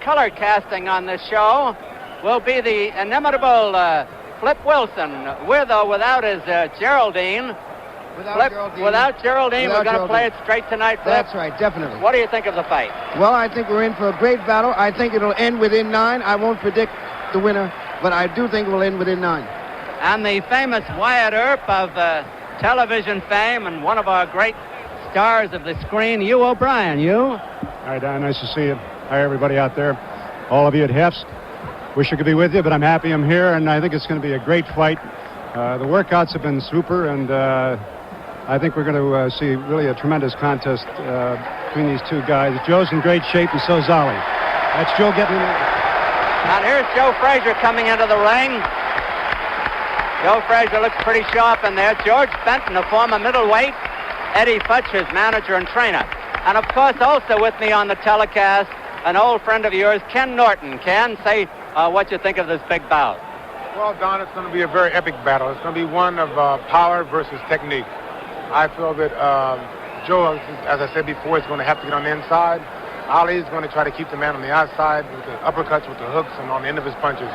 color casting on this show will be the inimitable Flip Wilson, with or without his Geraldine. Without Geraldine, we're going to play it straight tonight, Flip. That's right, definitely. What do you think of the fight? Well, I think we're in for a great battle. I think it'll end within 9. I won't predict the winner, but I do think it will end within 9. And the famous Wyatt Earp of television fame and one of our great stars of the screen, Hugh O'Brien. Hugh? Hi, Don. Nice to see you. Hi, everybody out there. All of you at Hef's. Wish I could be with you, but I'm happy I'm here, and I think it's going to be a great fight. The workouts have been super, and I think we're going to see really a tremendous contest between these two guys. Joe's in great shape, and so's Ali. That's Joe getting in. And here's Joe Frazier coming into the ring. Joe Frazier looks pretty sharp in there. George Benton, a former middleweight. Eddie Futch, his manager and trainer. And, of course, also with me on the telecast, an old friend of yours, Ken Norton. Ken, say what you think of this big bout. Well, Don, it's going to be a very epic battle. It's going to be one of power versus technique. I feel that Joe, as I said before, is going to have to get on the inside. Ali is going to try to keep the man on the outside with the uppercuts, with the hooks, and on the end of his punches.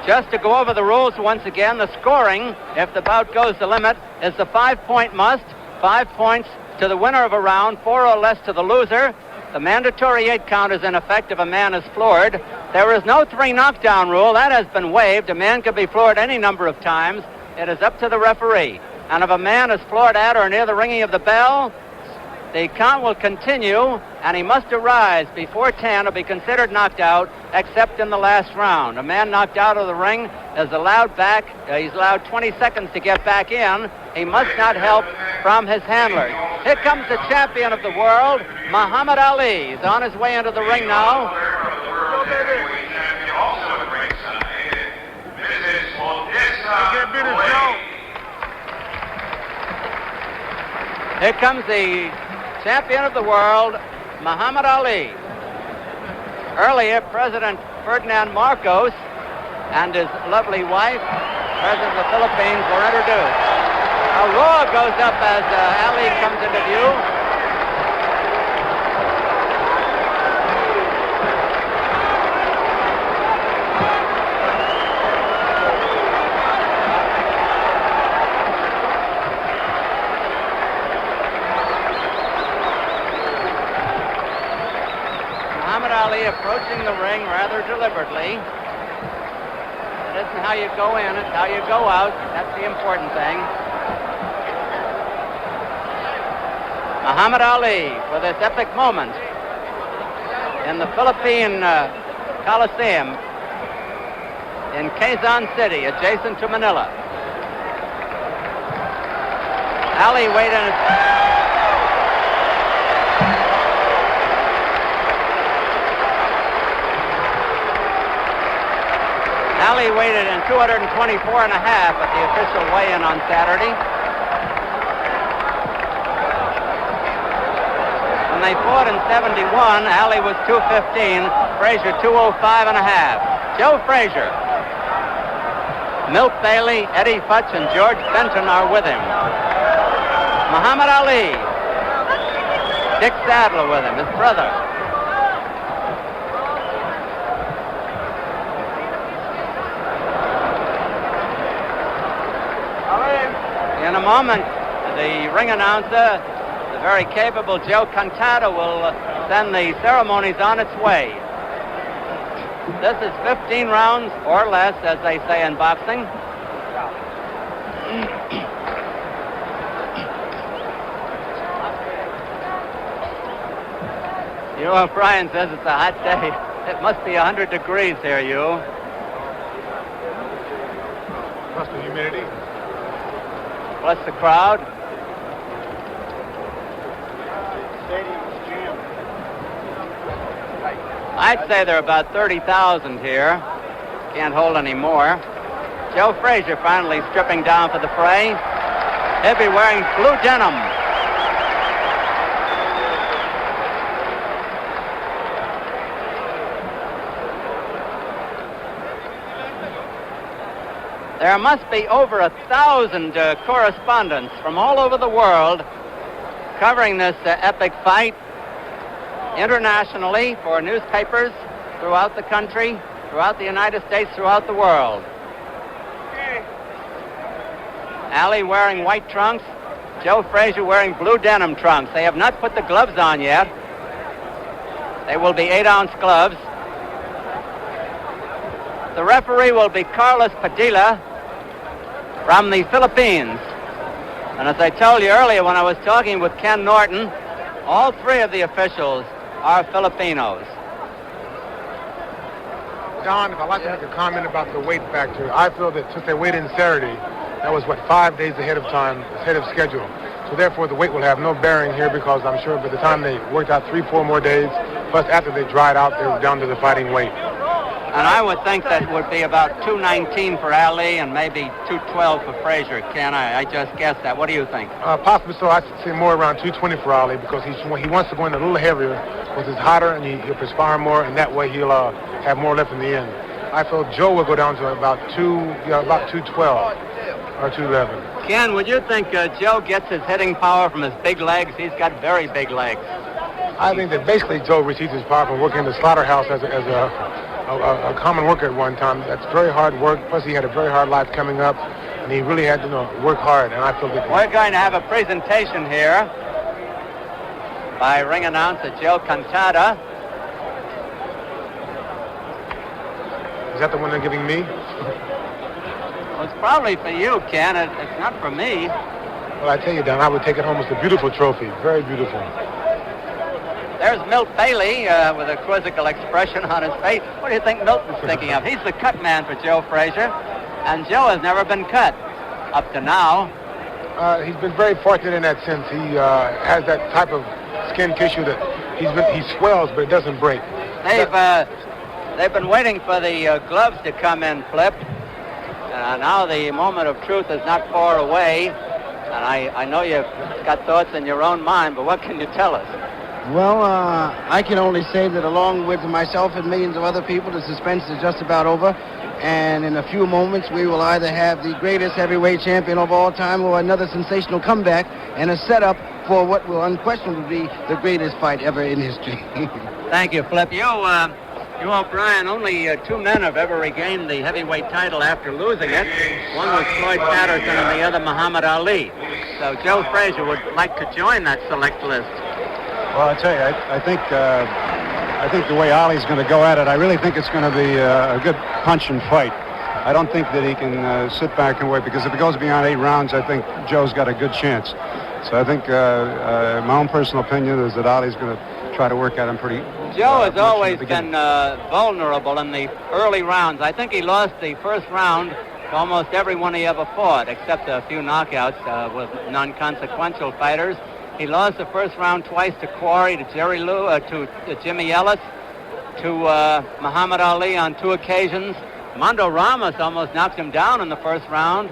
Just to go over the rules once again, the scoring, if the bout goes the limit, is the 5-point must. 5 points to the winner of a round, 4 or less to the loser. The mandatory 8 count is in effect if a man is floored. There is no 3 knockdown rule. That has been waived. A man can be floored any number of times. It is up to the referee. And if a man is floored at or near the ringing of the bell, the count will continue, and he must arise before 10 or be considered knocked out, except in the last round. A man knocked out of the ring is allowed back. He's allowed 20 seconds to get back in. He must not help from his handlers. Here comes the champion of the world, Muhammad Ali. He's on his way into the ring now. Here comes the champion of the world, Muhammad Ali. Earlier, President Ferdinand Marcos and his lovely wife, President of the Philippines, were introduced. A roar goes up as Ali comes into view. Approaching the ring rather deliberately. It isn't how you go in, it's how you go out. That's the important thing. Muhammad Ali for this epic moment in the Philippine Coliseum in Quezon City, adjacent to Manila. Ali weighed in Ali weighed in 224 and a half at the official weigh-in on Saturday. When they fought in 71, Ali was 215, Frazier 205 and a half. Joe Frazier, Milt Bailey, Eddie Futch, and George Benton are with him. Muhammad Ali, Dick Sadler with him, his brother. In a moment, the ring announcer, the very capable Joe Cantata, will send the ceremonies on its way. This is 15 rounds or less, as they say in boxing. Hugh O'Brien says it's a hot day. It must be 100 degrees here, Hugh. Plus the humidity. Plus the crowd. I'd say there are about 30,000 here. Can't hold any more. Joe Frazier finally stripping down for the fray. He'll be wearing blue denim. There must be over 1,000 correspondents from all over the world covering this epic fight. internationally for newspapers throughout the country, throughout the United States, throughout the world. Ali wearing white trunks, Joe Frazier wearing blue denim trunks. They have not put the gloves on yet. They will be 8-ounce gloves. The referee will be Carlos Padilla from the Philippines. And as I told you earlier when I was talking with Ken Norton, all three of the officials are Filipinos. Don, if I'd like to make a comment about the weight factor, I feel that since they weighed in Saturday, that was, 5 days ahead of time, ahead of schedule. So therefore, the weight will have no bearing here because I'm sure by the time they worked out 3-4 more days, plus after they dried out, they were down to the fighting weight. And I would think that would be about 219 for Ali and maybe 212 for Frazier. Ken, I just guessed that. What do you think? Possibly so. I'd say more around 220 for Ali because he wants to go in a little heavier because it's hotter and he'll perspire more, and that way he'll have more left in the end. I feel Joe will go down to about 212 or 211. Ken, would you think Joe gets his hitting power from his big legs? He's got very big legs. I think that basically Joe receives his power from working in the slaughterhouse as a common worker at one time. That's very hard work. Plus, he had a very hard life coming up, and he really had to work hard. And I feel that we're going to have a presentation here by ring announcer Joe Cantada. Is that the one they're giving me? Well, it's probably for you, Ken. It's not for me. Well, I tell you, Don, I would take it home as a beautiful trophy. Very beautiful. There's Milt Bailey with a quizzical expression on his face. What do you think Milton's thinking of? He's the cut man for Joe Frazier, and Joe has never been cut up to now. He's been very fortunate in that sense. He has that type of skin tissue that he swells, but it doesn't break. They've been waiting for the gloves to come in, Flip. Now the moment of truth is not far away, and I know you've got thoughts in your own mind, but what can you tell us? Well, I can only say that along with myself and millions of other people, the suspense is just about over. And in a few moments, we will either have the greatest heavyweight champion of all time or another sensational comeback and a setup for what will unquestionably be the greatest fight ever in history. Thank you, Flip. You, O'Brien, only two men have ever regained the heavyweight title after losing it. One was Floyd Patterson and the other Muhammad Ali. So Joe Frazier would like to join that select list. Well, I tell you, I think the way Ali's going to go at it, I really think it's going to be a good punch and fight. I don't think that he can sit back and wait, because if it goes beyond 8 rounds, I think Joe's got a good chance. So I think my own personal opinion is that Ali's going to try to work at him pretty. Joe has always been vulnerable in the early rounds. I think he lost the first round to almost everyone he ever fought, except a few knockouts with non-consequential fighters. He lost the first round twice to Quarry, to Jerry Lou, to Jimmy Ellis, to Muhammad Ali on 2 occasions. Mondo Ramos almost knocked him down in the first round.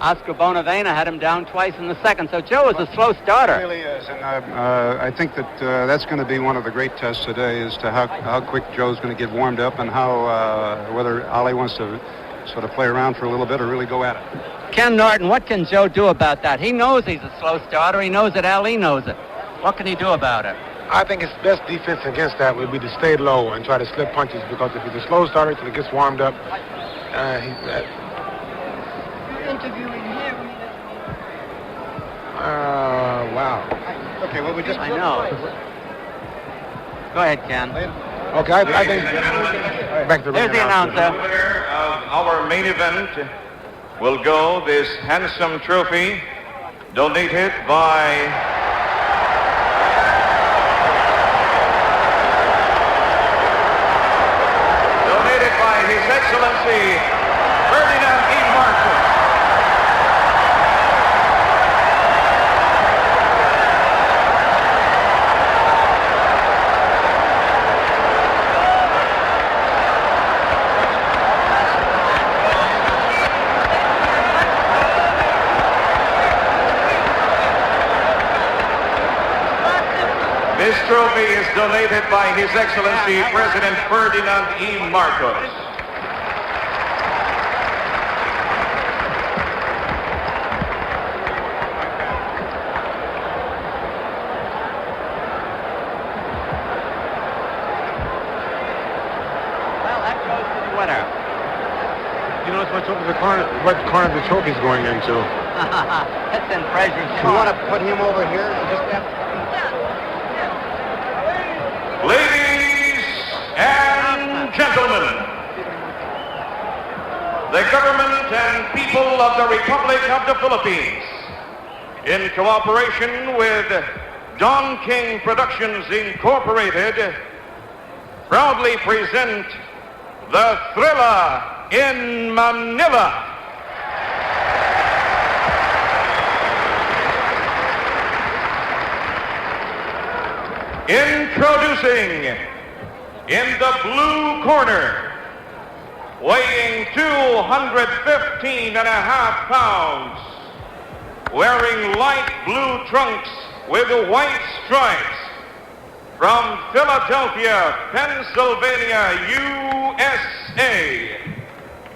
Oscar Bonavena had him down twice in the second. So Joe is a slow starter. He really is. And I think that that's going to be one of the great tests today, as to how quick Joe's going to get warmed up, and how whether Ali wants to sort of play around for a little bit or really go at it. Ken Norton, what can Joe do about that? He knows he's a slow starter. He knows that Ali knows it. What can he do about it? I think his best defense against that would be to stay low and try to slip punches, because if he's a slow starter till he gets warmed up, You're interviewing him. Wow. Okay, well, we just... I know. Go ahead, Ken. Okay, I think... Back to There's the announcer. The winner of our main event will go this handsome trophy donated by... His Excellency Ferdinand E. Marcos. This trophy is donated by His Excellency President Ferdinand E. Marcos. winner. You know, what corner the trophy's going into. It's in Frazier's You corner. want to put him over here? Just that. Ladies and gentlemen, the government and people of the Republic of the Philippines, in cooperation with Don King Productions Incorporated, proudly present the Thrilla in Manila. Introducing, in the blue corner, weighing 215.5 pounds, wearing light blue trunks with white stripes, from Philadelphia, Pennsylvania, USA,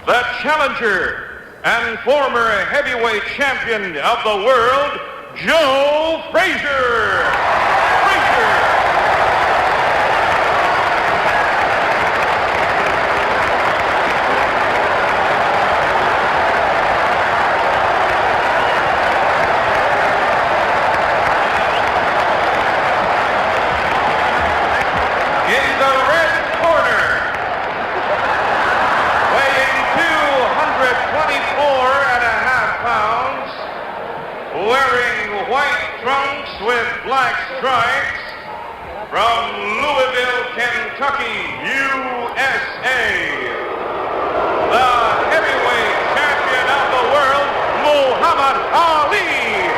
the challenger and former heavyweight champion of the world, Joe Frazier. Wearing white trunks with black stripes, from Louisville, Kentucky, USA, the heavyweight champion of the world, Muhammad Ali.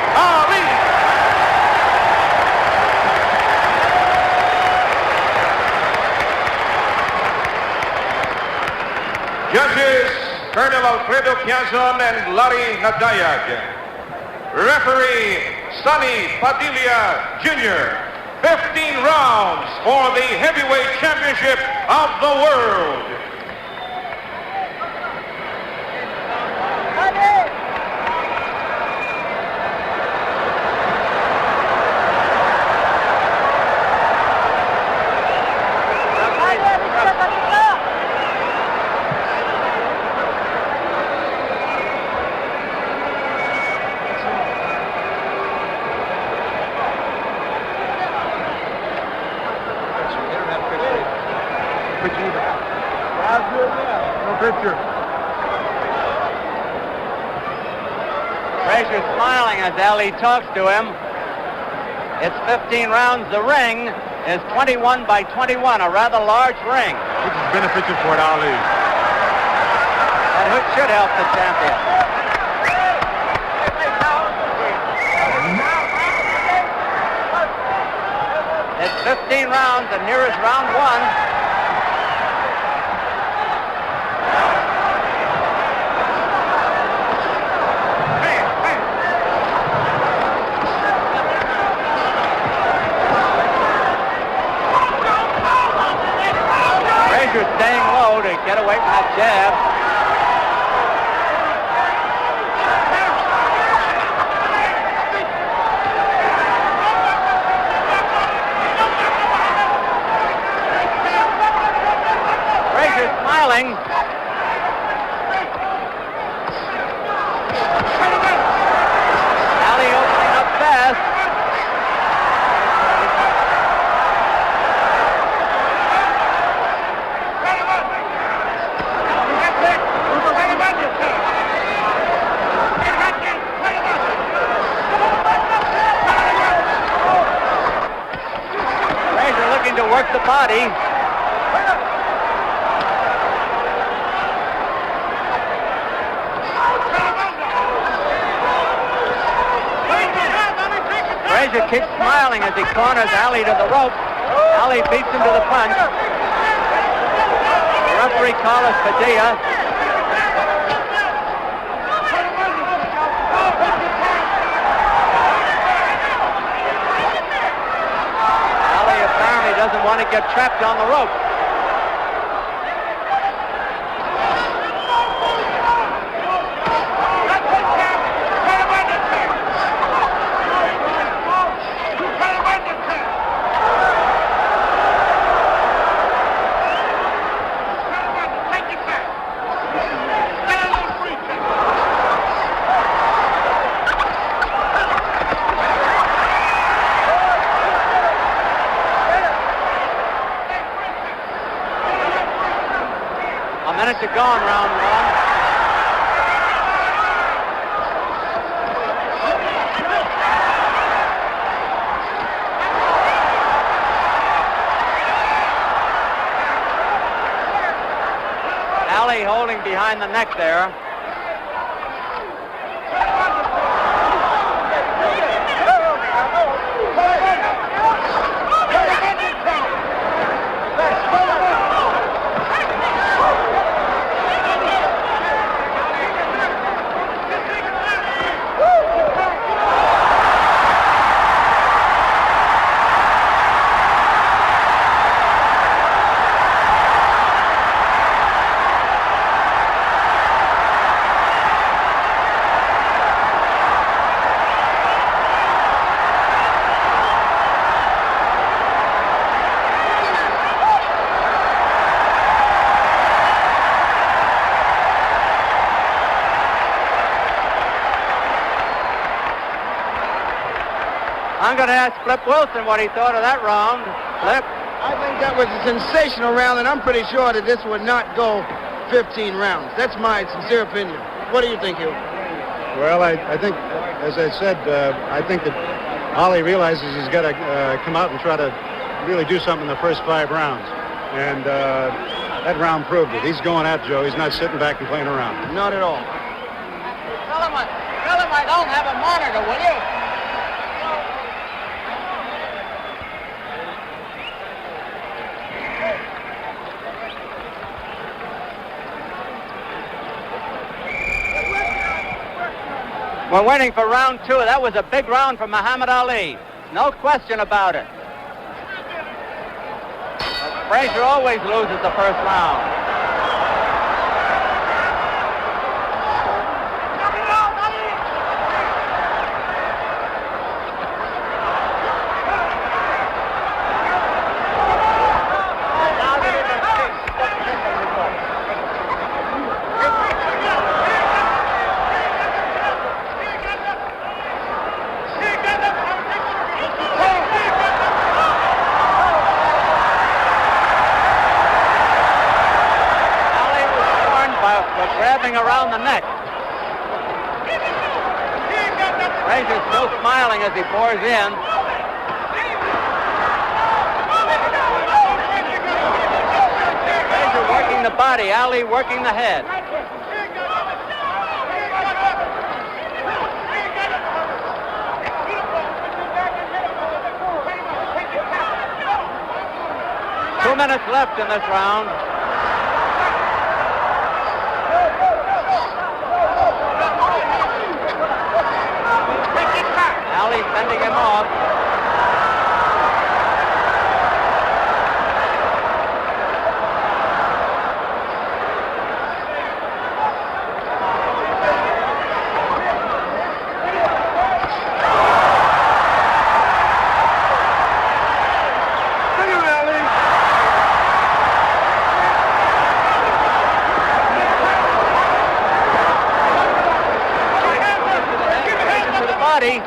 Judges, Colonel Alfredo Piazon and Larry Nadayag. Referee, Sonny Padilla Jr. 15 rounds for the heavyweight championship of the world. Picture. Frazier smiling as Ali talks to him. It's 15 rounds. The ring is 21 by 21, a rather large ring. Which is beneficial for Ali. And which should help the champion. It's 15 rounds, and here is round one. Staying low to get away from that jab. Frazier smiling. Ali opening up fast. To work the body. Frazier keeps smiling as he corners Ali to the rope. Ali beats him to the punch. The referee Carlos Padilla. Doesn't want to get trapped on the rope. Minute to go in round one. Ali holding behind the neck there. I'm going to ask Flip Wilson what he thought of that round. Flip? I think that was a sensational round, and I'm pretty sure that this would not go 15 rounds. That's my sincere opinion. What do you think, Hugh? Well, I think, as I said, I think that Ali realizes he's got to come out and try to really do something in the first 5 rounds. And that round proved it. He's going at Joe. He's not sitting back and playing around. Not at all. Tell him I don't have a monitor, will you? We're waiting for round 2. That was a big round for Muhammad Ali. No question about it. But Frazier always loses the first round. 'Smiling as he pours in. Frazier working the body, Ali working the head. Two minutes left in this round. Ali sending him off. To the body.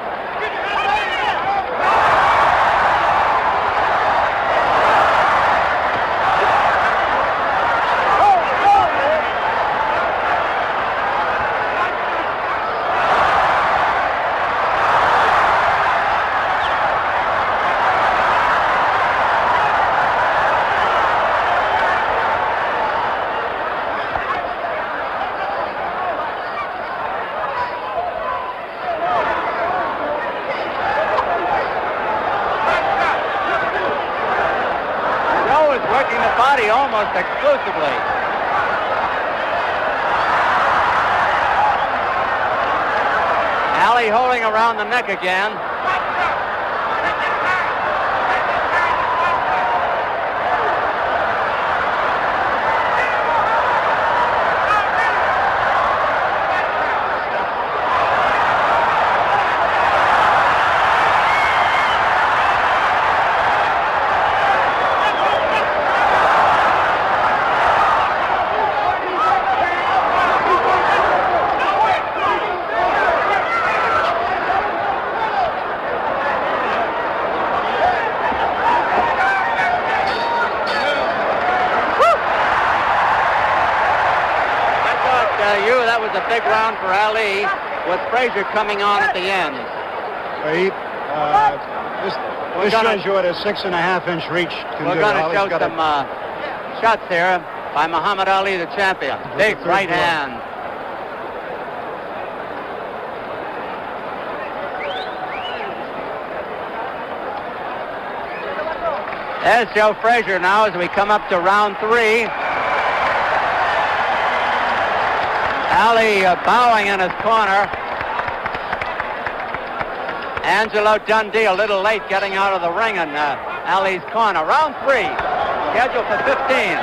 Working the body almost exclusively. Ali holding around the neck again. that was a big round for Ali, with Frazier coming on at the end. This shows you what a 6.5-inch reach can We're do. going to show some shots here by Muhammad Ali, the champion. Big right hand. There's Joe Frazier now as we come up to round 3. Ali bowing in his corner. Angelo Dundee a little late getting out of the ring in Ali's corner. Round 3, scheduled for 15.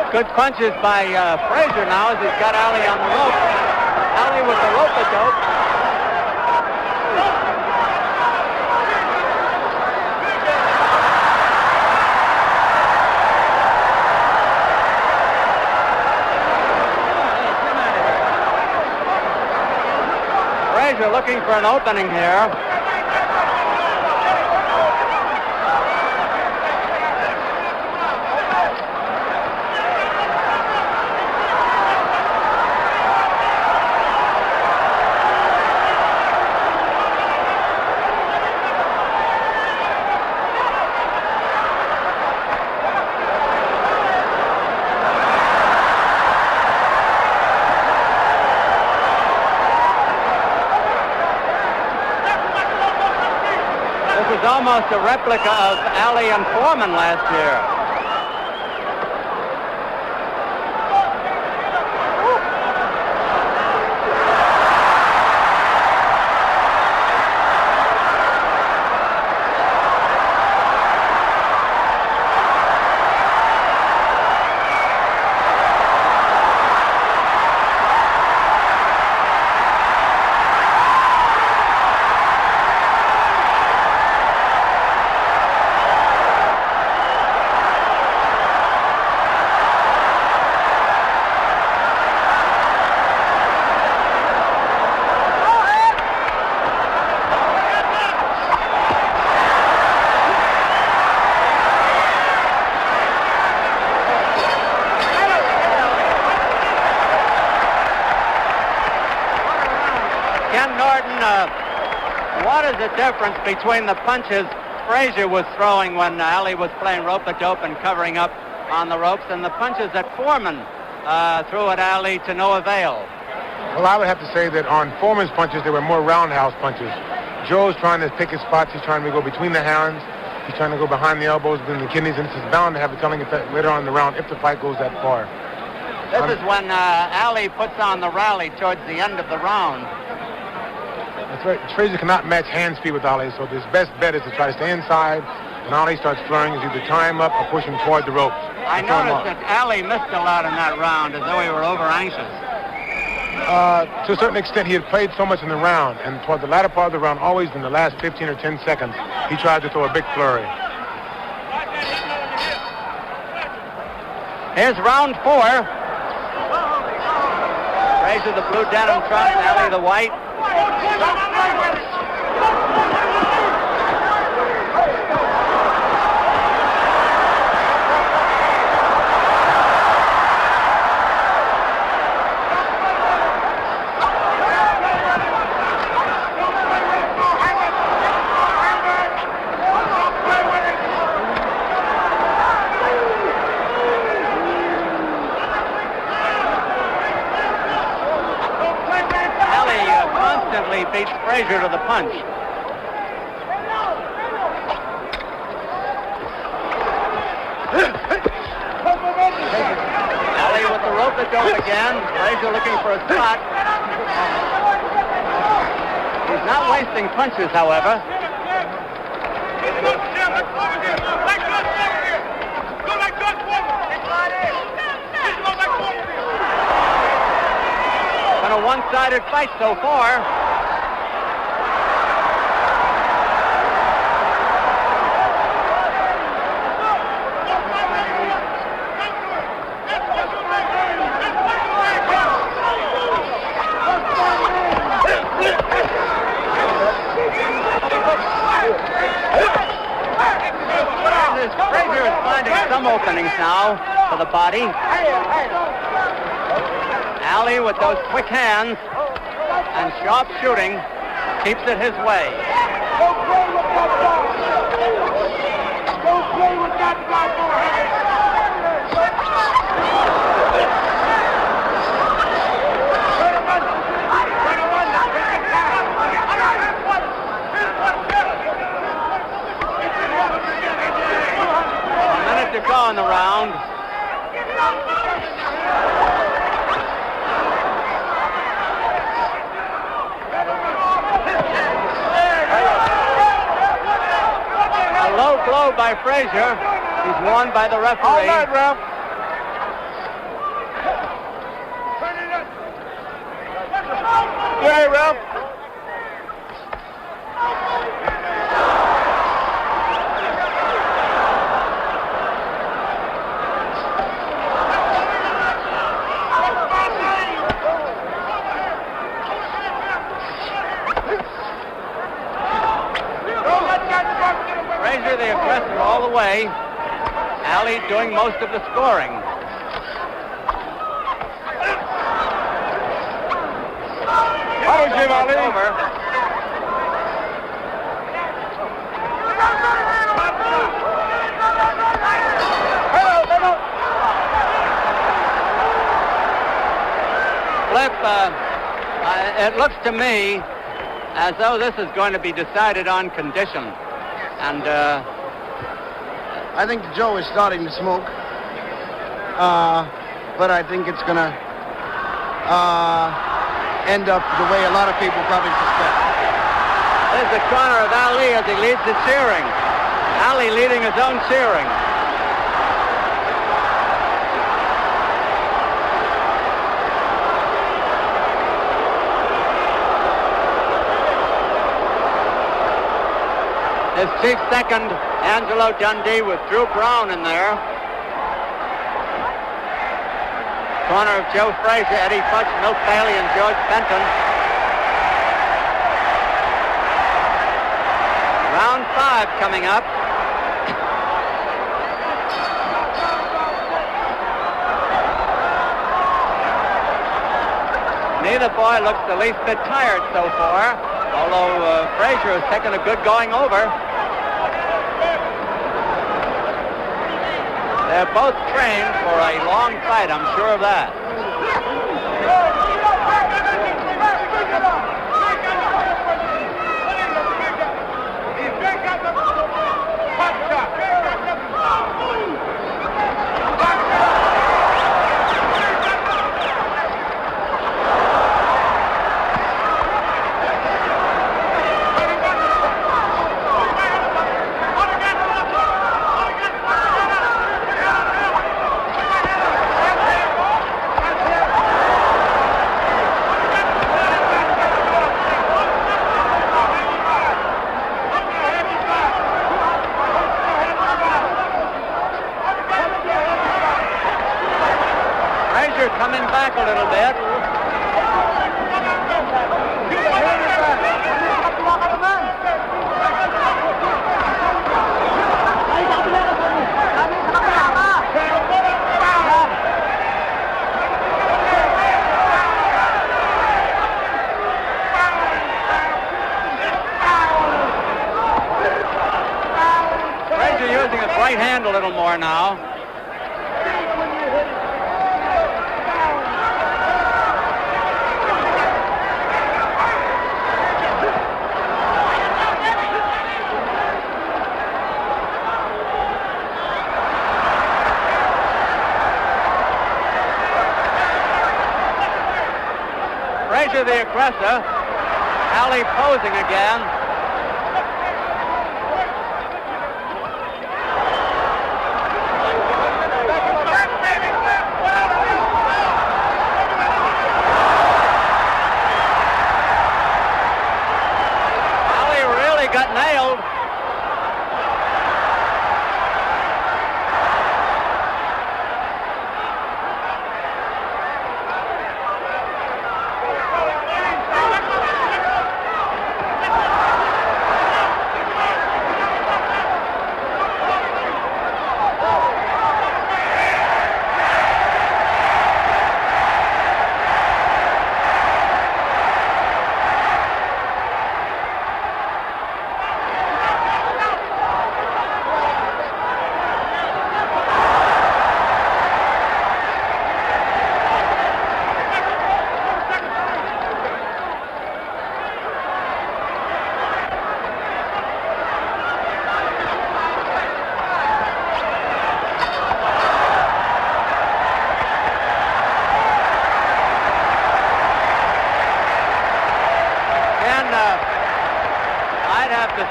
Good punches by Frazier now as he's got Ali on the rope. Ali with the rope-a-dope. Frazier looking for an opening here. Almost a replica of Ali and Foreman last year. What is the difference between the punches Frazier was throwing when Ali was playing rope-a-dope and covering up on the ropes and the punches that Foreman threw at Ali to no avail? Well, I would have to say that on Foreman's punches, they were more roundhouse punches. Joe's trying to pick his spots. He's trying to go between the hands. He's trying to go behind the elbows, between the kidneys, and this is bound to have a telling effect later on in the round if the fight goes that far. This is when Ali puts on the rally towards the end of the round. That's right. Frazier cannot match hand speed with Ali, so his best bet is to try to stay inside. When Ali starts flurrying, is either tie him up or push him toward the ropes. I noticed that Ali missed a lot in that round, as though he were over anxious. To a certain extent, he had played so much in the round, and toward the latter part of the round, always in the last 15 or 10 seconds, he tried to throw a big flurry. Here's round 4. Frazier the blue denim trunks, Ali the white. instantly beats Frazier to the punch. Ali with the rope that goes again. Frazier looking for a spot. He's not wasting punches, however. Been a one-sided fight so far. Frazier is finding some openings now for the body. Ali with those quick hands and sharp shooting keeps it his way. Don't play with that guy. Don't play with that guy. A minute to go in the round. A low blow by Frazier. He's warned by the referee. All right, Ralph. Hey, Ralph. Frazier the aggressor all the way. Ali doing most of the scoring. Jim Ali. Over. Flip, it looks to me as though this is going to be decided on condition. And I think Joe is starting to smoke. But I think it's going to end up the way a lot of people probably suspect. There's the corner of Ali as he leads the cheering. Ali leading his own cheering. His chief second, Angelo Dundee, with Drew Brown in there. Corner of Joe Frazier, Eddie Futch, Milt Bailey, and George Benton. Round 5 coming up. Neither boy looks the least bit tired so far, although Frazier has taken a good going over. They're both trained for a long fight, I'm sure of that. Coming back a little bit. Frazier using his right hand a little more now. Frazier the aggressor. Ali posing again. Ali really got nailed.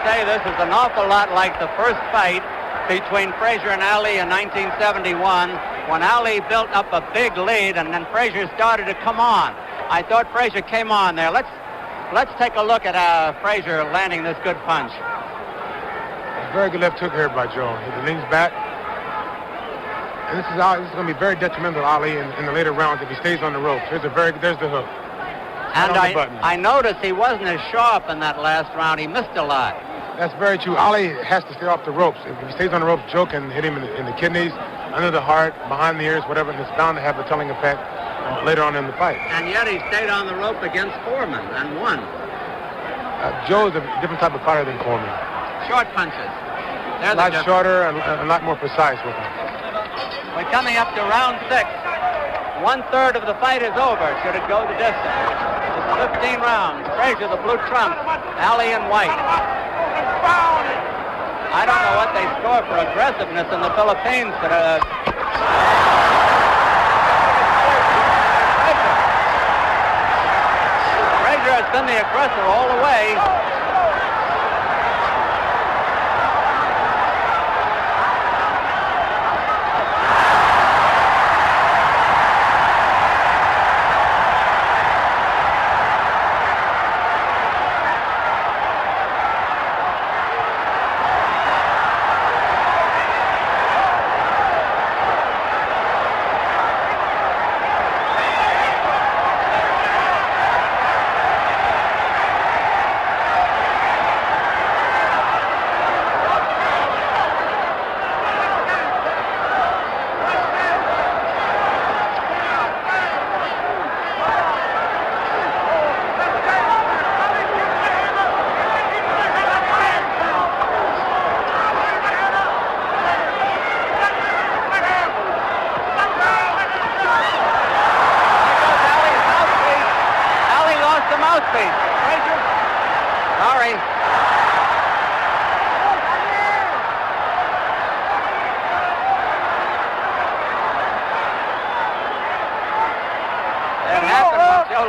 Say this is an awful lot like the first fight between Frazier and Ali in 1971, when Ali built up a big lead and then Frazier started to come on. I thought Frazier came on there. Let's take a look at Frazier landing this good punch. A very good left hook here by Joe. He leans back. And this is going to be very detrimental to Ali in the later rounds if he stays on the ropes. There's the hook. And I noticed he wasn't as sharp in that last round. He missed a lot. That's very true. Ali has to stay off the ropes. If he stays on the ropes, Joe can hit him in the kidneys, under the heart, behind the ears, whatever, and it's bound to have a telling effect later on in the fight. And yet he stayed on the rope against Foreman and won. Joe's a different type of fighter than Foreman. Short punches. A lot shorter and a lot more precise with him. We're coming up to round 6. 1/3 of the fight is over, should it go the distance. It's 15 rounds. Frazier, the blue trump. Ali in white. I don't know what they score for aggressiveness in the Philippines, but Frazier has been the aggressor all the way.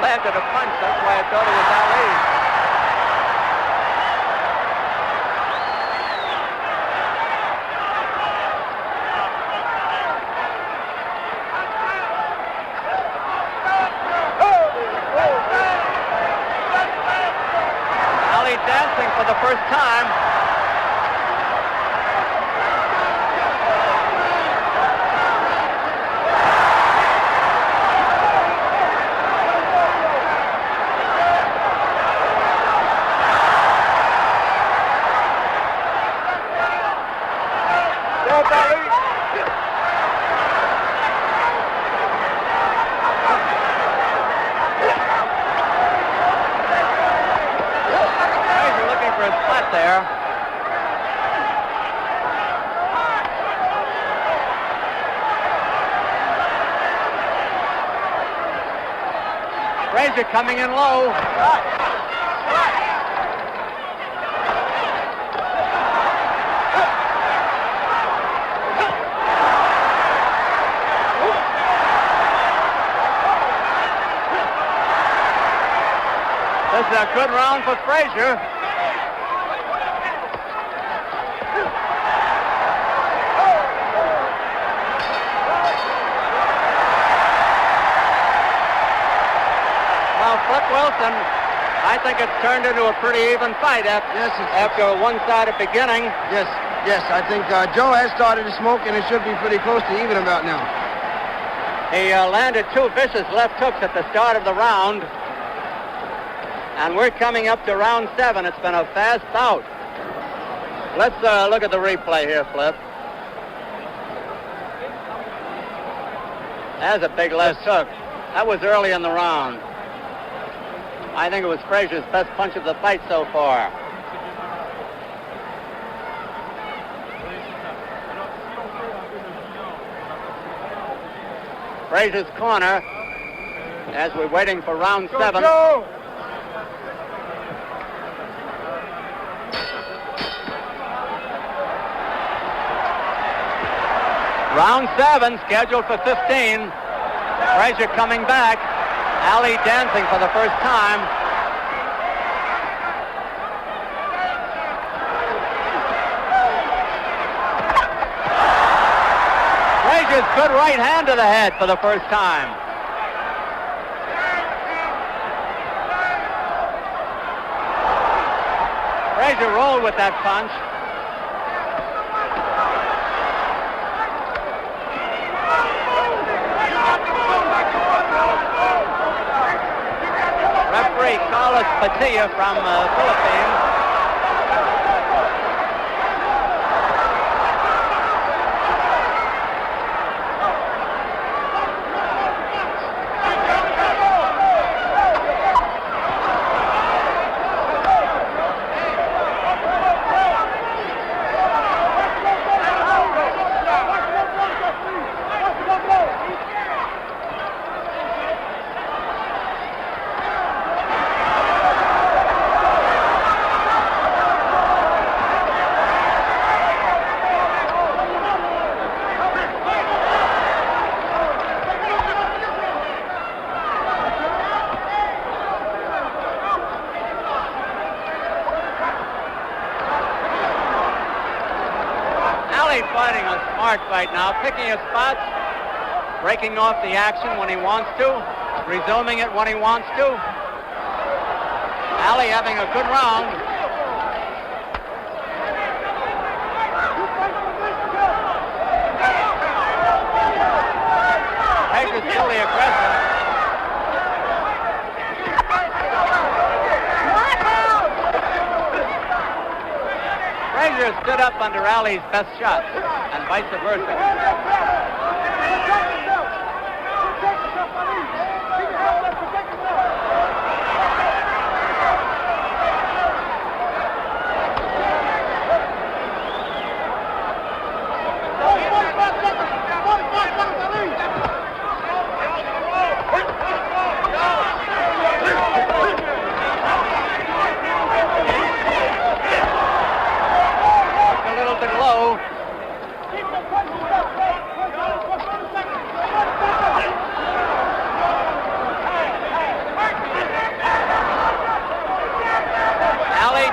Landed a punch, that's why I thought it was Ali. Ali dancing for the first time. Frazier coming in low. This is a good round for Frazier. Well, Flip Wilson, I think it's turned into a pretty even fight after a one-sided beginning. Yes, I think Joe has started to smoke, and it should be pretty close to even about now. He landed 2 vicious left hooks at the start of the round. And we're coming up to round 7. It's been a fast bout. Let's look at the replay here, Flip. That's a big left hook. That was early in the round. I think it was Frazier's best punch of the fight so far. Frazier's corner as we're waiting for round 7. Round 7 scheduled for 15. Frazier coming back. Ali dancing for the first time. Frazier's good right hand to the head for the first time. Frazier rolled with that punch. Referee Carlos Padilla from Philippines. Fighting a smart fight now, picking his spots, breaking off the action when he wants to, resuming it when he wants to. Ali having a good round. Frazier's really aggressive. Frazier stood up under Ali's best shots, and vice versa.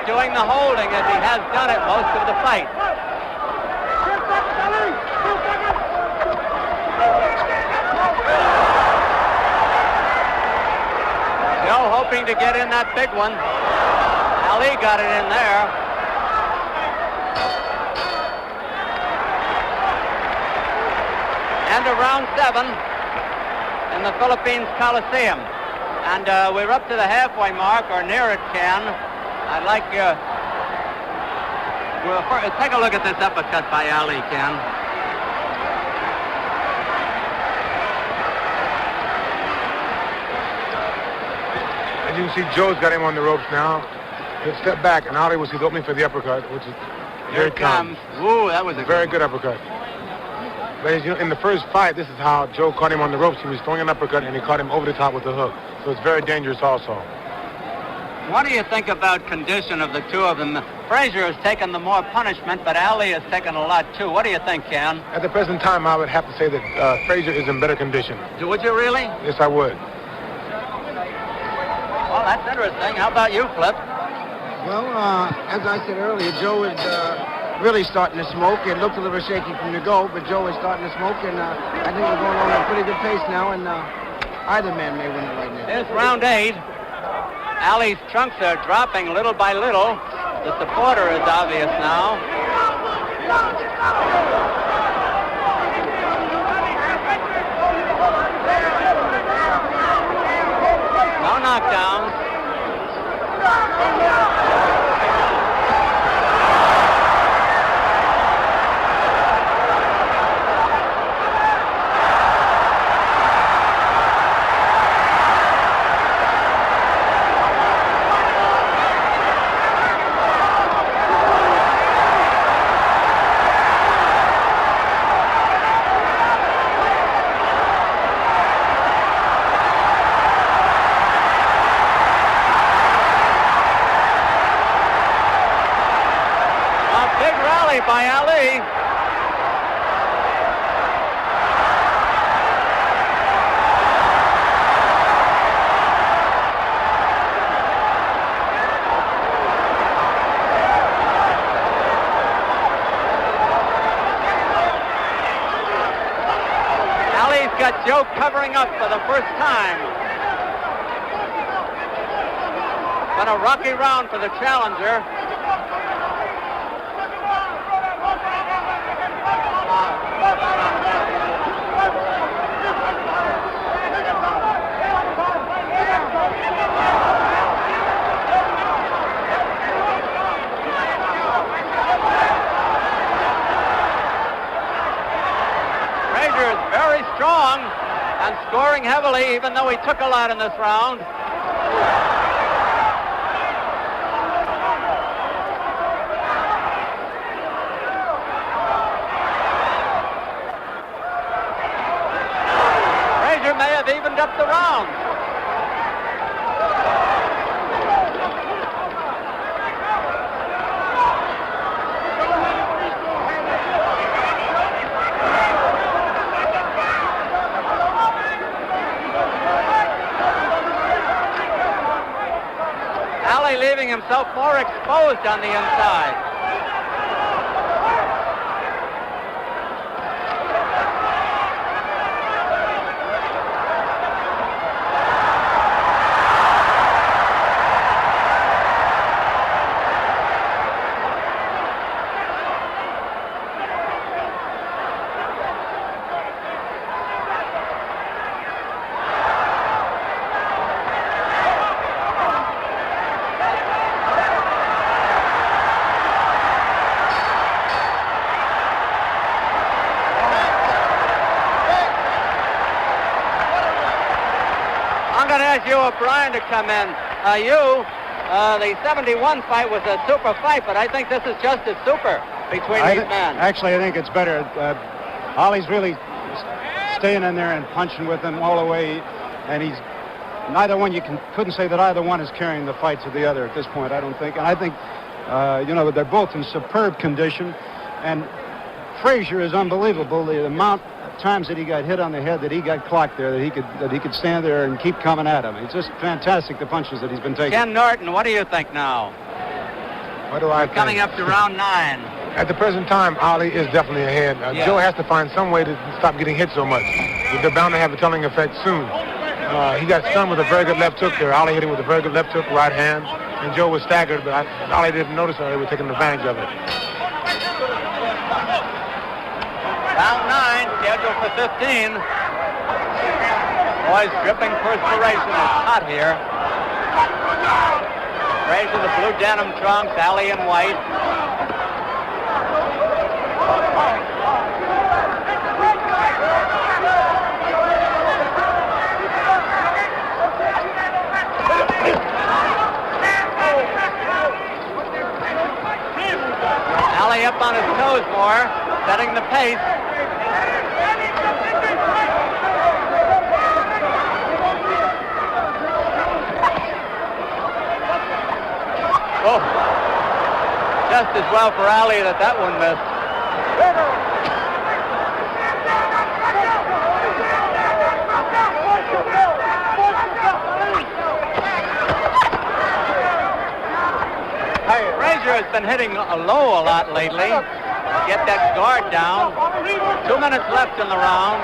Doing the holding as he has done it most of the fight. Joe hoping to get in that big one. Ali got it in there. End of round 7 in the Philippines Coliseum. And we're up to the halfway mark, or near it, Ken. I'd like take a look at this uppercut by Ali, Ken. As you can see, Joe's got him on the ropes now. He'll step back, and Ali will see the opening for the uppercut, which is here it comes. Ooh, that was a very good uppercut. Ladies, you know, in the first fight, this is how Joe caught him on the ropes. He was throwing an uppercut, and he caught him over the top with the hook. So it's very dangerous also. What do you think about condition of the two of them? Frazier has taken the more punishment, but Ali has taken a lot too. What do you think, Ken? At the present time, I would have to say that Frazier is in better condition. Would you really? Yes, I would. Well, that's interesting. How about you, Flip? Well, as I said earlier, Joe is really starting to smoke. It looked a little shaky from the go, but Joe is starting to smoke, and I think we're going on at a pretty good pace now, and either man may win it right now. Here's round 8. Ali's trunks are dropping little by little. The supporter is obvious now. No knockdowns. By Ali. Ali's got Joe covering up for the first time. Been a rocky round for the challenger. Frazier is very strong and scoring heavily, even though he took a lot in this round. May have evened up the round. Ali leaving himself more exposed on the inside. You, O'Brien, to come in. The 71 fight was a super fight, but I think this is just as super between these men. Actually, I think it's better. Ali's really staying in there and punching with him all the way, and he's neither one. Couldn't say that either one is carrying the fight to the other at this point, I don't think. And I think, they're both in superb condition, and Frazier is unbelievable. The amount times that he got hit on the head, that he got clocked there, that he could stand there and keep coming at him. It's just fantastic, the punches that he's been taking. Ken Norton, what do you think now? What do I think? Coming up to round 9. At the present time, Ali is definitely ahead. Joe has to find some way to stop getting hit so much. They're bound to have a telling effect soon. He got stunned with a very good left hook there. Ali hit him with a very good left hook, right hand, and Joe was staggered, but Ali didn't notice that. He was taking advantage of it. Round 9, scheduled for 15. Boys dripping perspiration. It's hot here. Frazier, the blue denim trunks, Ali in white. Ali up on his toes more, setting the pace. Oh, just as well for Ali that one missed. Frazier has been hitting low a lot lately. Get that guard down. 2 minutes left in the round.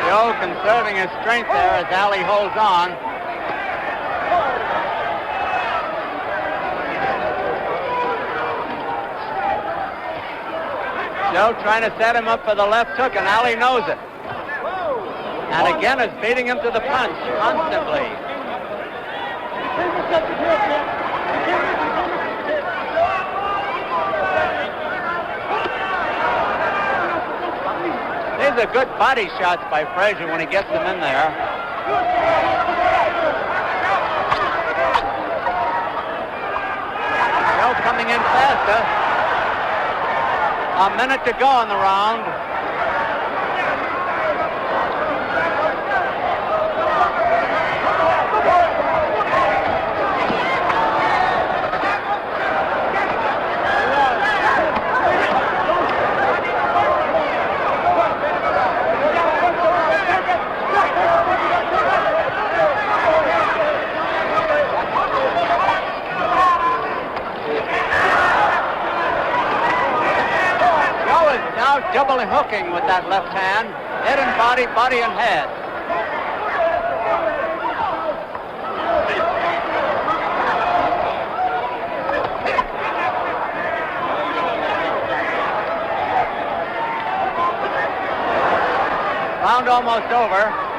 Joe conserving his strength there as Ali holds on. Joe trying to set him up for the left hook, and Ali knows it. And again is beating him to the punch constantly. These are good body shots by Frazier when he gets them in there. Joe coming in faster. A minute to go in the round. Double hooking with that left hand. Head and body, body and head. Round almost over.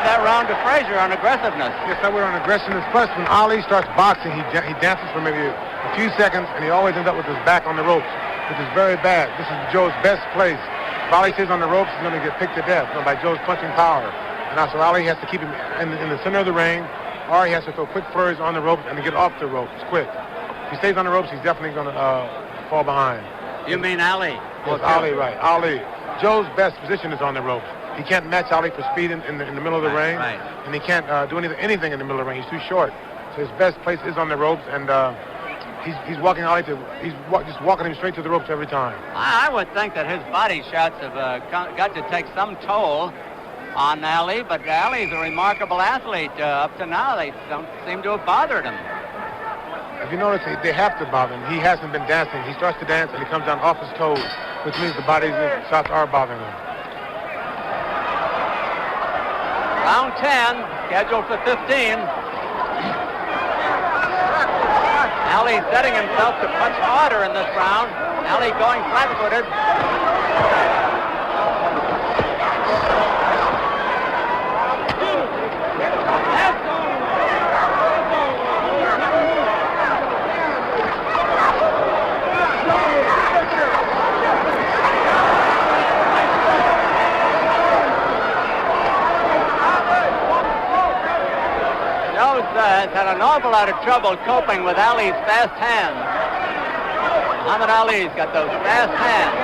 That round to Frazier on aggressiveness. Yes, I would on aggressiveness. Plus, when Ali starts boxing, he dances for maybe a few seconds, and he always ends up with his back on the ropes, which is very bad. This is Joe's best place. If Ali stays on the ropes, he's going to get picked to death by Joe's punching power. And so Ali has to keep him in the center of the ring, or he has to throw quick flurries on the ropes and to get off the ropes quick. If he stays on the ropes, he's definitely going to fall behind. You mean Ali? Yes, Ali, right. Ali. Joe's best position is on the ropes. He can't match Ali for speed in the middle of the ring, and he can't do anything in the middle of the ring. He's too short. So his best place is on the ropes, and he's walking Ali just walking him straight to the ropes every time. I would think that his body shots have got to take some toll on Ali, but Ali's a remarkable athlete. Up to now, they don't seem to have bothered him. If you notice, they have to bother him. He hasn't been dancing. He starts to dance, and he comes down off his toes, which means the body shots are bothering him. Round 10, scheduled for 15. Ali setting himself to punch harder in this round. Ali going flat-footed. 'Has had an awful lot of trouble coping with Ali's fast hands. Muhammad Ali's got those fast hands.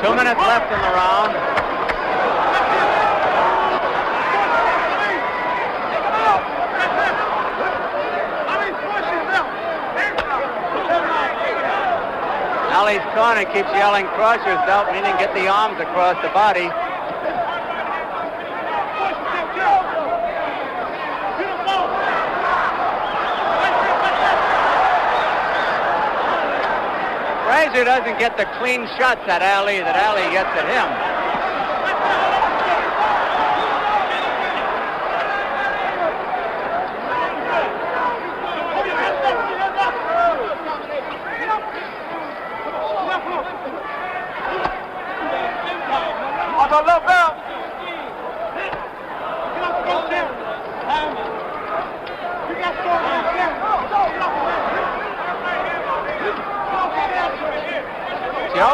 Two minutes left in the round. Ali's corner keeps yelling, cross yourself, meaning get the arms across the body. Frazier doesn't get the clean shots at Ali that Ali gets at him.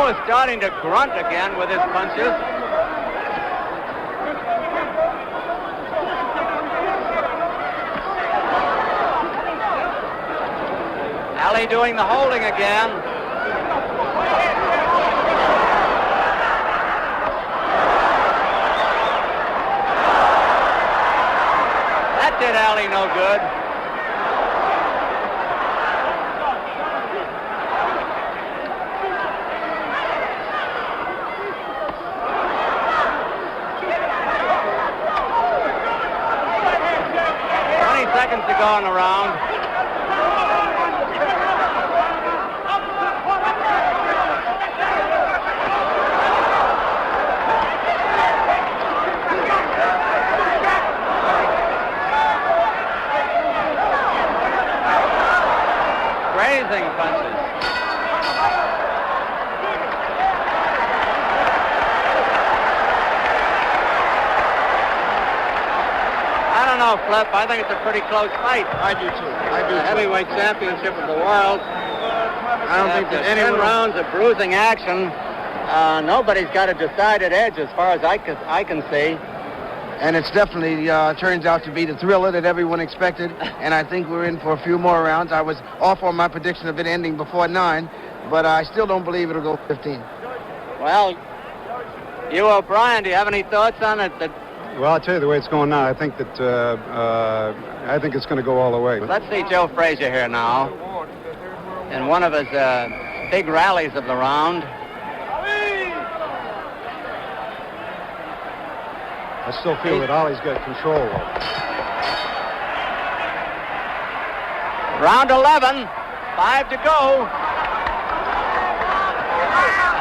Joe is starting to grunt again with his punches. Ali doing the holding again. That did Ali no good. Seconds to go in the round. Grazing punches. I don't know, Flip. I think it's a pretty close fight. I do too. The heavyweight championship of the world. I don't think that After 10 rounds of bruising action, nobody's got a decided edge as far as I can see. And it's definitely turns out to be the thriller that everyone expected. And I think we're in for a few more rounds. I was off on my prediction of it ending before 9, but I still don't believe it'll go 15. Well, you, O'Brien, do you have any thoughts on it? Well, I'll tell you the way it's going now. I think that I think it's going to go all the way. Let's see Joe Frazier here now in one of his big rallies of the round. I still feel that Ali's got control of it. Round 11, 5 to go.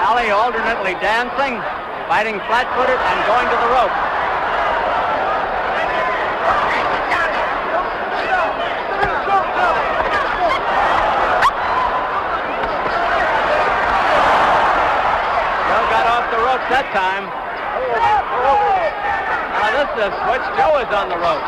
Ali alternately dancing, fighting flat-footed, and going to the rope. Joe got off the ropes that time. Now this is a switch. Joe is on the rope.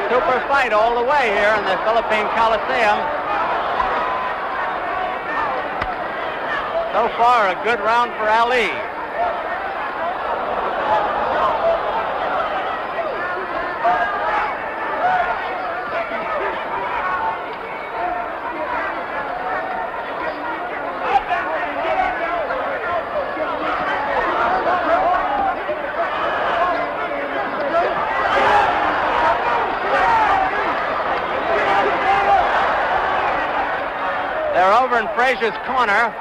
Super fight all the way here in the Philippine Coliseum. So far, a good round for Ali. They're over in Frazier's corner.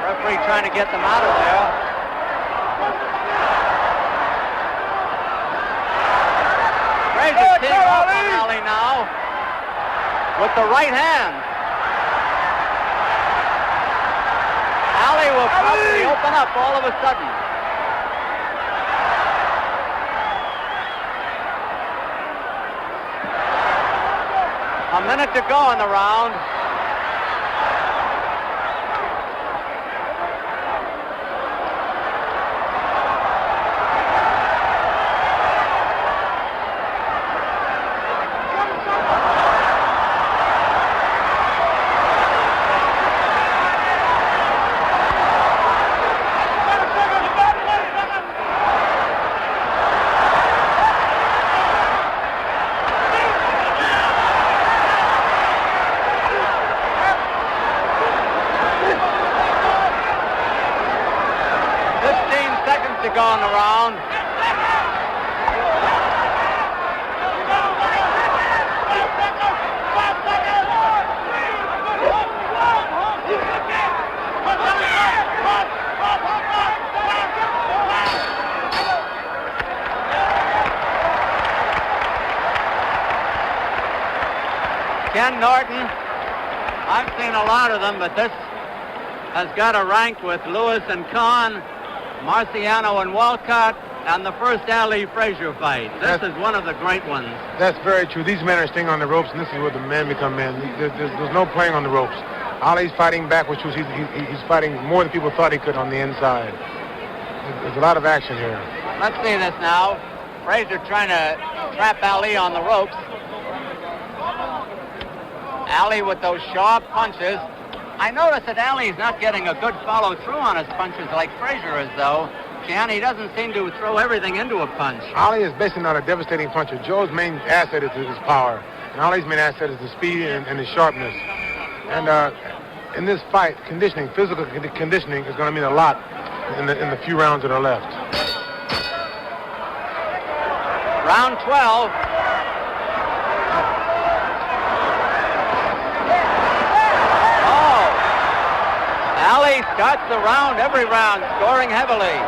Referee trying to get them out of there. Frazier teeing off on Ali now with the right hand. Ali will probably open up all of a sudden. A minute to go in the round. To go on the round. Ken Norton I've seen a lot of them, but this has got a rank with Lewis and Kahn, Marciano and Walcott, and the first Ali Frazier fight. This is one of the great ones. That's very true. These men are staying on the ropes, and this is where the men become men. There's no playing on the ropes. Ali's fighting back, which was he's fighting more than people thought he could on the inside. There's a lot of action here. Let's see this now. Frazier trying to trap Ali on the ropes. Ali with those sharp punches. I notice that Ali's not getting a good follow-through on his punches like Frazier is, though. Ken, he doesn't seem to throw everything into a punch. Ali is basically not a devastating puncher. Joe's main asset is his power. And Ali's main asset is the speed and his sharpness. And in this fight, physical conditioning is going to mean a lot in the few rounds that are left. Round 12. Ali starts the round, every round, scoring heavily.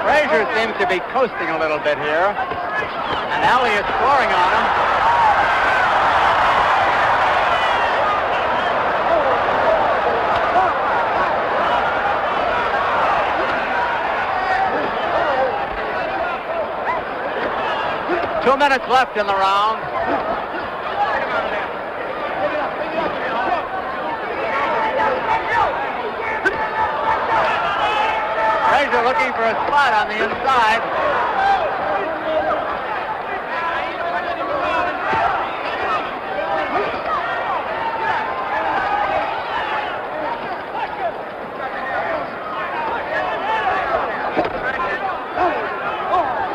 Frazier seems to be coasting a little bit here, and Ali is scoring on him. Two minutes left in the round. Frazier looking for a spot on the inside.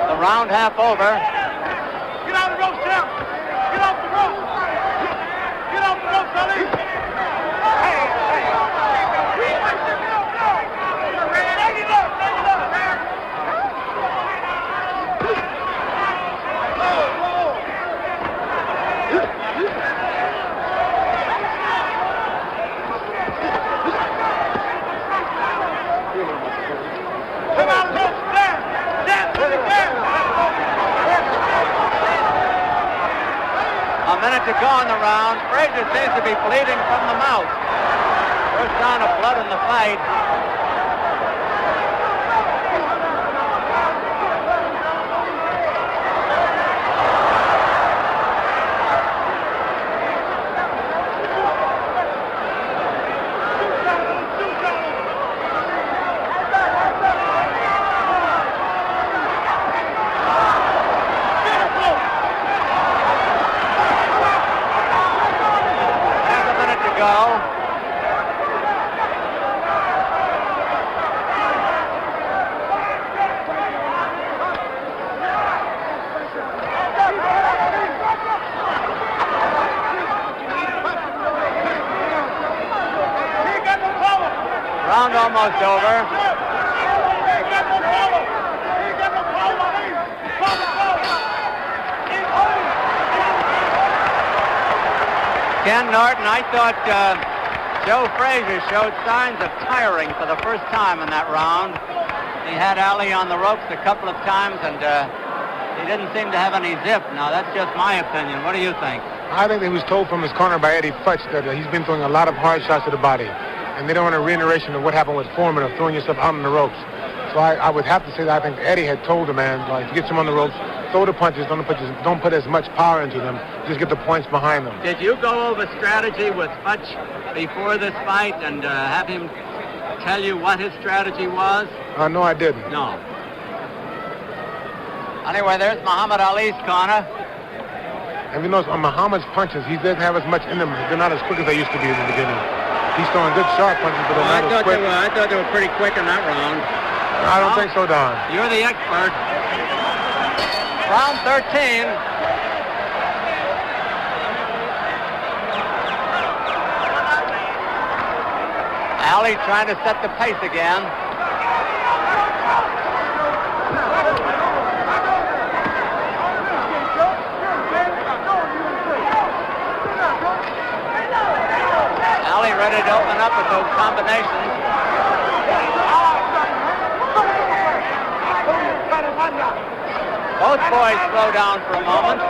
The round half over. Get out of the ropes, Sam! Get off the ropes! Get off the ropes, Ali! A minute to go in the round. Frazier seems to be bleeding from the mouth. First sign of blood in the fight. Round almost over. Ken Norton, I thought Joe Frazier showed signs of tiring for the first time in that round. He had Ali on the ropes a couple of times, and he didn't seem to have any zip. Now, that's just my opinion. What do you think? I think he was told from his corner by Eddie Futch that he's been throwing a lot of hard shots to the body. And they don't want a reiteration of what happened with Foreman of throwing yourself out on the ropes. So I would have to say that I think Eddie had told the man, like, to get him on the ropes, throw the punches, don't put as much power into them, just get the points behind them. Did you go over strategy with Futch before this fight and have him tell you what his strategy was? No, I didn't. No. Anyway, there's Muhammad Ali's corner. And you notice on Muhammad's punches, he doesn't have as much in them. They're not as quick as they used to be in the beginning. He's throwing good sharp punches, but they're not as quick. I thought they were pretty quick in that round. I don't think so, Don. You're the expert. Round 13. Ali trying to set the pace again. Ali ready to open up with those combinations. Both boys slow down for a moment.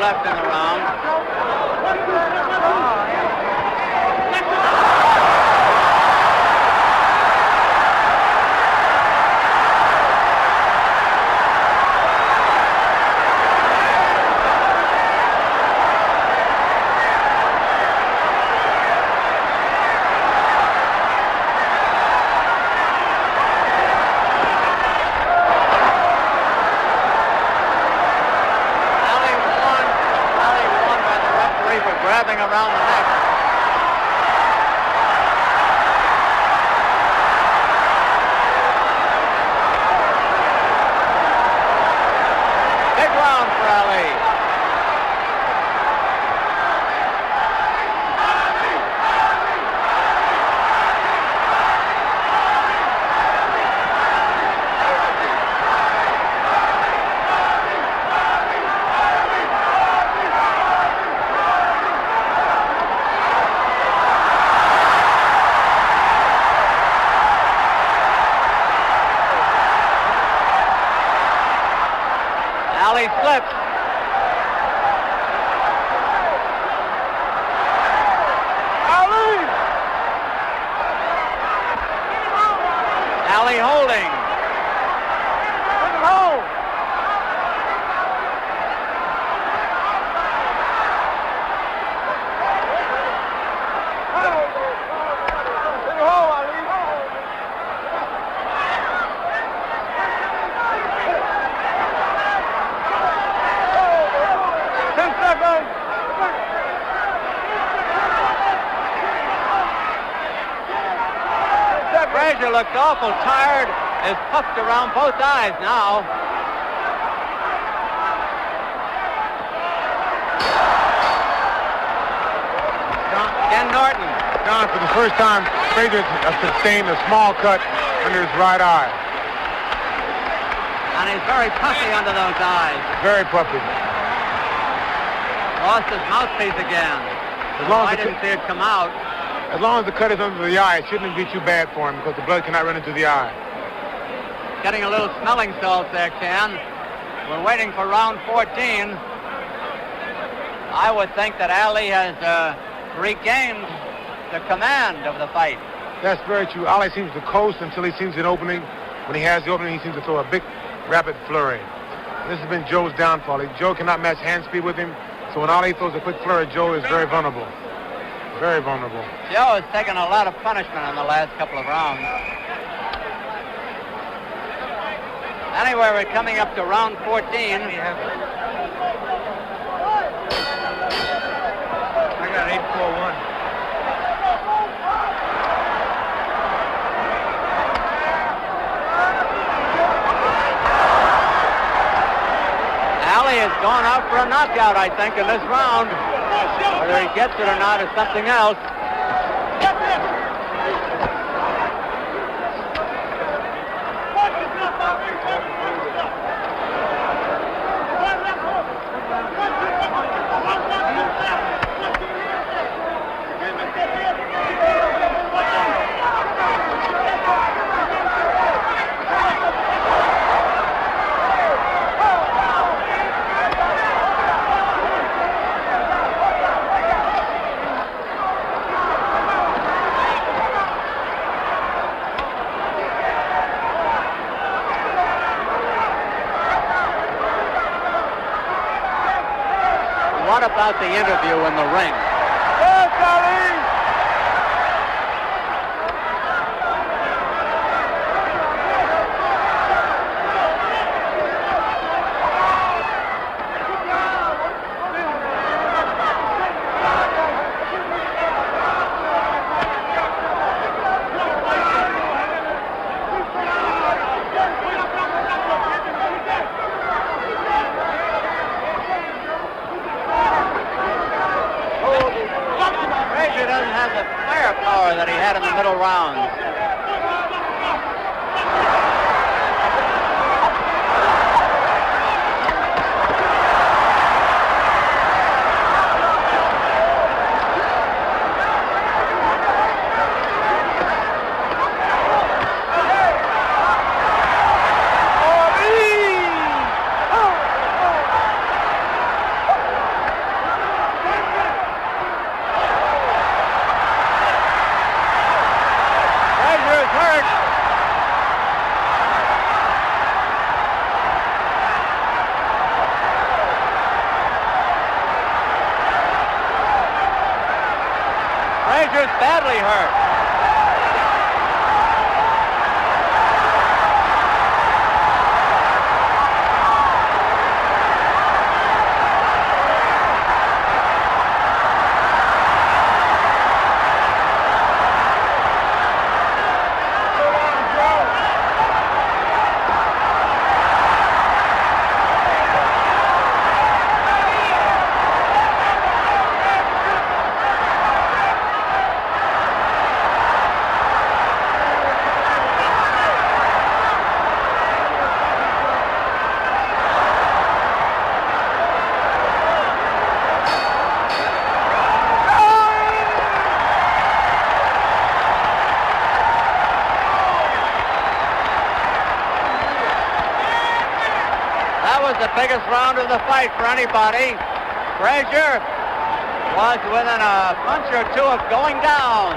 Left in the round. Grabbing around the neck. Big round for Ali. Ali slips. Ali holding. Frazier looks awful tired, is puffed around both eyes now. Ken Norton. John, for the first time, Frazier sustained a small cut under his right eye. And he's very puffy under those eyes. Very puffy. Lost his mouthpiece again. I didn't see it come out. As long as the cut is under the eye, it shouldn't be too bad for him because the blood cannot run into the eye. Getting a little smelling salts there, Ken. We're waiting for round 14. I would think that Ali has regained the command of the fight. That's very true. Ali seems to coast until he sees an opening. When he has the opening, he seems to throw a big, rapid flurry. This has been Joe's downfall. Joe cannot match hand speed with him, so when Ali throws a quick flurry, Joe is very vulnerable. Very vulnerable. Joe has taken a lot of punishment in the last couple of rounds. Anyway, we're coming up to round 14. I got 8-4-1. Ali has gone out for a knockout, I think, in this round. Whether he gets it or not is something else. What about the interview in the ring? Yes, Ali! doesn't have the firepower that he had in the middle rounds. Frazier's badly hurt. The biggest round of the fight for anybody. Frazier was within a punch or two of going down.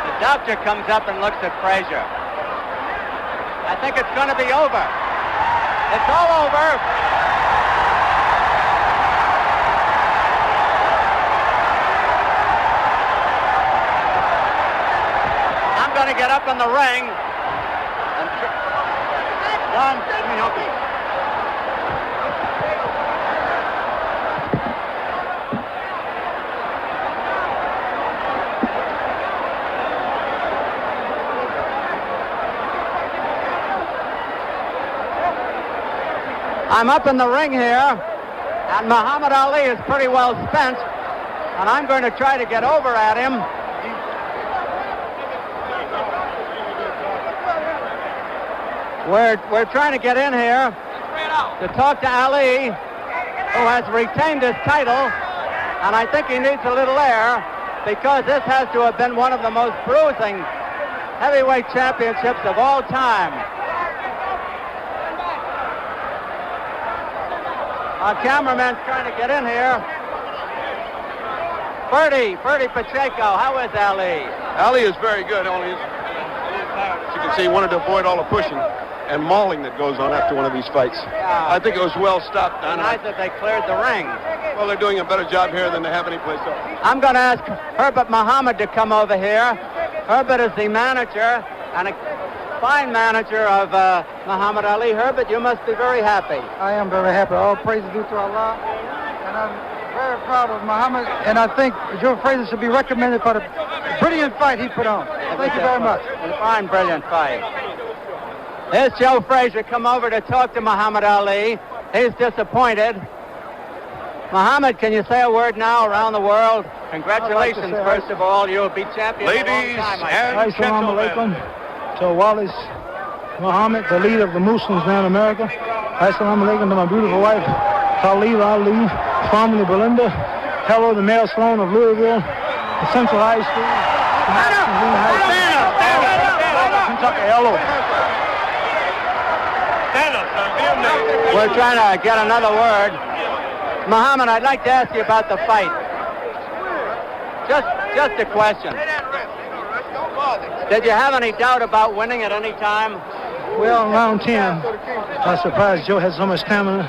The doctor comes up and looks at Frazier. I think it's going to be over. It's all over. To get up in the ring. And John, let me help you. I'm up in the ring here, and Muhammad Ali is pretty well spent, and I'm going to try to get over at him. We're trying to get in here to talk to Ali, who has retained his title, and I think he needs a little air because this has to have been one of the most bruising heavyweight championships of all time. Our cameraman's trying to get in here. Bertie Pacheco, how is Ali? Ali is very good, only as you can see, he wanted to avoid all the pushing and mauling that goes on after one of these fights. Yeah. I think it was well stopped. Nice that they cleared the ring. Well, they're doing a better job here than they have any place else. I'm going to ask Herbert Muhammad to come over here. Herbert is the manager and a fine manager of Muhammad Ali. Herbert, you must be very happy. I am very happy. All praise due to Allah. And I'm very proud of Muhammad. And I think Joe Frazier should be recommended for the brilliant fight he put on. Thank you very much. A fine, brilliant fight. Here's Joe Frazier come over to talk to Muhammad Ali. He's disappointed. Muhammad, can you say a word now around the world? Congratulations, first of all. You'll be champion Ladies a long time, and Assalamu alaikum to Wallace Muhammad, the leader of the Muslims now in America. Assalamu alaikum to my beautiful wife, Khalil Ali, formerly Belinda. Hello, the Mayor Sloan of Louisville, the Central High School, Kentucky. Hello. We're trying to get another word. Muhammad, I'd like to ask you about the fight. Just a question. Did you have any doubt about winning at any time? Well, in round 10, I was surprised Joe had so much stamina.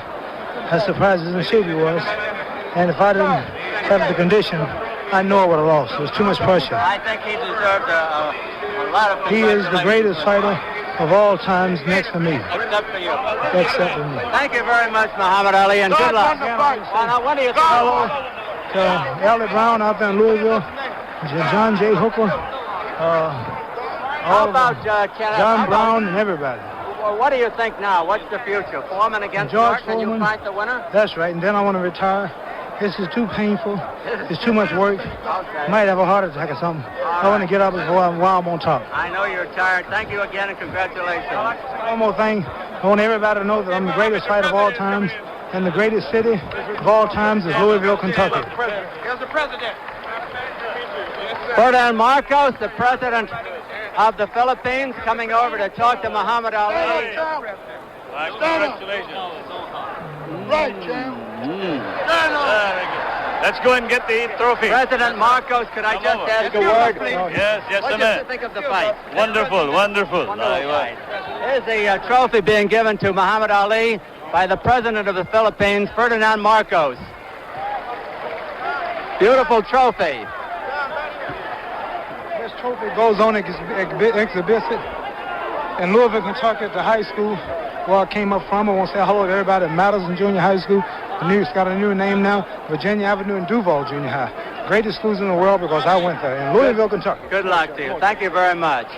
I was surprised as in shape he was. And if I didn't have the condition, I know I would have lost. There was too much pressure. I think he deserved a lot of. He is the greatest fighter of all times next to me. Except for you. Except for me. Thank you very much, Muhammad Ali, and good luck. When do you Hello to Ellie Brown out there in Louisville, John J. Hooker, How about Kenneth? John Brown and everybody. Well, what do you think now? What's the future? Foreman against George Martin, and you Foreman. fight the winner? That's right, and then I want to retire. This is too painful. It's too much work. Okay. Might have a heart attack or something. I want to get up while I'm on top. I know you're tired. Thank you again and congratulations. One more thing. I want everybody to know that I'm the greatest fighter of all times, and the greatest city of all times is Louisville, Kentucky. Here's the president. Ferdinand Marcos, the president of the Philippines, coming over to talk to Muhammad Ali. Congratulations. Right, champ. Let's go and get the trophy. President Marcos, could I just ask a word? Yes, What did you think of the fight? Wonderful. Wonderful fight. Here's the trophy being given to Muhammad Ali by the president of the Philippines, Ferdinand Marcos. Beautiful trophy. This trophy goes on exhibition in Louisville, Kentucky at the high school where I came up from. I want to say hello to everybody at Madison Junior High School. It's got a new name now, Virginia Avenue and Duval Junior High. Greatest schools in the world because I went there in Louisville, Kentucky. Good luck to you. Thank you very much.